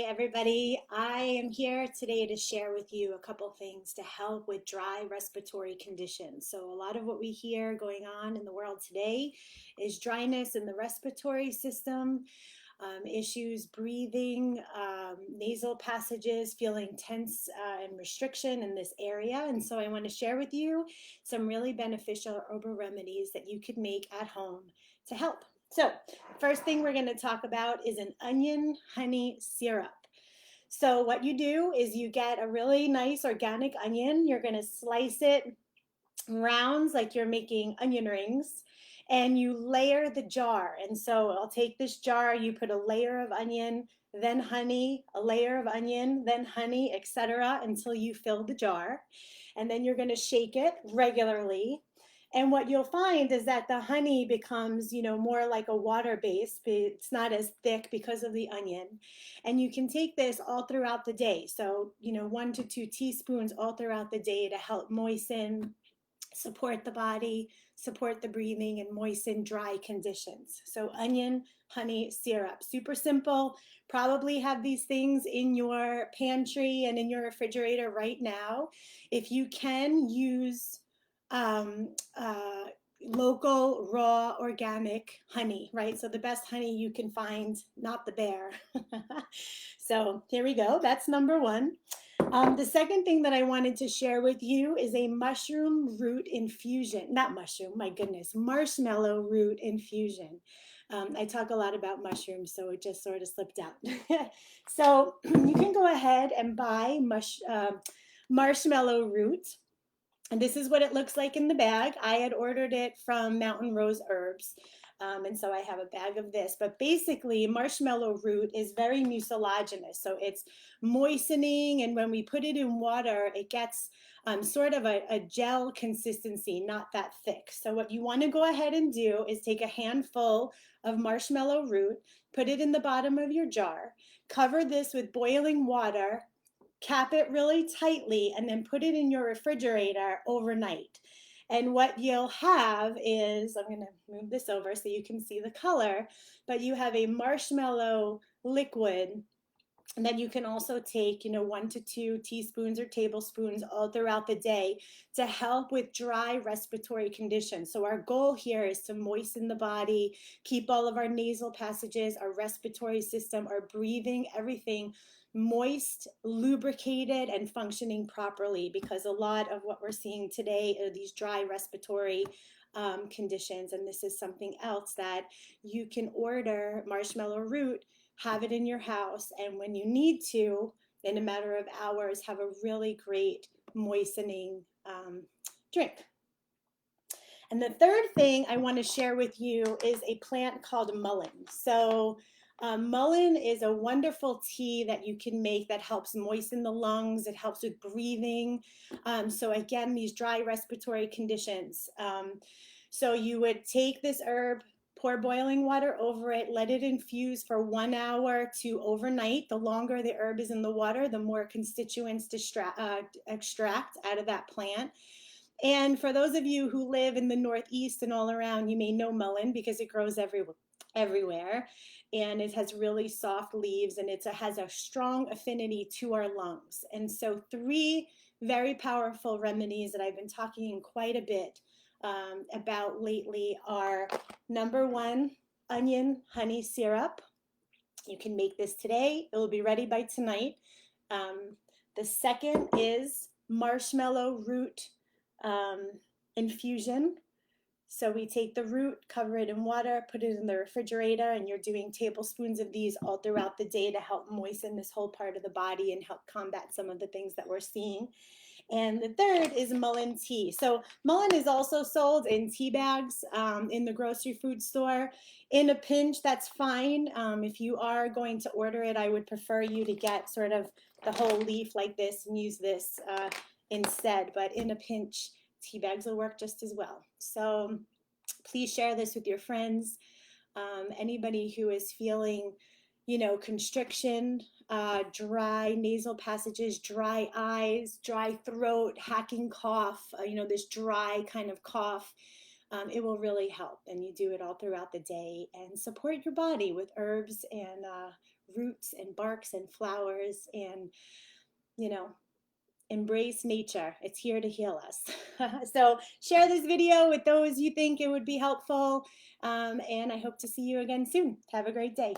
everybody. I am here today to share with you a couple things to help with dry respiratory conditions. So, a lot of what we hear going on in the world today is dryness in the respiratory system, issues breathing, nasal passages, feeling tense and restriction in this area. And so, I want to share with you some really beneficial herbal remedies that you could make at home to help. So, first thing we're going to talk about is an onion honey syrup. So, what you do is you get a really nice organic onion. You're going to slice it rounds like you're making onion rings, and you layer the jar. And so, I'll take this jar, you put a layer of onion, then honey, a layer of onion, then honey, etc., until you fill the jar. And then you're going to shake it regularly. And what you'll find is that the honey becomes, more like a water base. It's not as thick because of the onion. And you can take this all throughout the day. So, 1 to 2 teaspoons all throughout the day to help moisten, support the body, support the breathing, and moisten dry conditions. So, onion honey syrup, super simple. Probably have these things in your pantry and in your refrigerator right now. If you can, use um, uh, local, raw, organic honey, right? So the best honey you can find, not the bear. So here we go. That's number one. The second thing that I wanted to share with you is a mushroom root infusion. Not mushroom, my goodness, marshmallow root infusion. I talk a lot about mushrooms, so it just sort of slipped out. So you can go ahead and buy marshmallow root. And this is what it looks like in the bag. I had ordered it from Mountain Rose Herbs. And so I have a bag of this. But basically, marshmallow root is very mucilaginous. So it's moistening. And when we put it in water, it gets sort of a gel consistency, not that thick. So what you want to go ahead and do is take a handful of marshmallow root, put it in the bottom of your jar, cover this with boiling water, cap it really tightly, and then put it in your refrigerator overnight. And what you'll have is, I'm going to move this over so you can see the color, but you have a marshmallow liquid. And then you can also take, 1 to 2 teaspoons or tablespoons all throughout the day to help with dry respiratory conditions. So our goal here is to moisten the body, keep all of our nasal passages, our respiratory system, our breathing, everything moist, lubricated, and functioning properly, because a lot of what we're seeing today are these dry respiratory conditions. And this is something else that you can order marshmallow root, have it in your house, and when you need to, in a matter of hours, have a really great moistening drink. And the third thing I want to share with you is a plant called mullein. So mullein is a wonderful tea that you can make that helps moisten the lungs. It helps with breathing. So again, these dry respiratory conditions. So you would take this herb, pour boiling water over it, let it infuse for 1 hour to overnight. The longer the herb is in the water, the more constituents extract out of that plant. And for those of you who live in the Northeast and all around, you may know mullein because it grows everywhere. And it has really soft leaves, and it has a strong affinity to our lungs. And so 3 very powerful remedies that I've been talking quite a bit about lately are, number 1, onion honey syrup. You can make this today. It will be ready by tonight. The second is marshmallow root infusion. So we take the root, cover it in water, put it in the refrigerator, and you're doing tablespoons of these all throughout the day to help moisten this whole part of the body and help combat some of the things that we're seeing. And the third is Mullein Tea. So mullein is also sold in tea bags in the grocery food store. In a pinch, that's fine. If you are going to order it, I would prefer you to get sort of the whole leaf like this and use this instead. But in a pinch, tea bags will work just as well. So please share this with your friends. Anybody who is feeling, constriction, dry nasal passages, dry eyes, dry throat, hacking cough, this dry kind of cough, it will really help. And you do it all throughout the day and support your body with herbs and roots and barks and flowers, and, you know, embrace nature. It's here to heal us. So share this video with those you think it would be helpful. And I hope to see you again soon. Have a great day.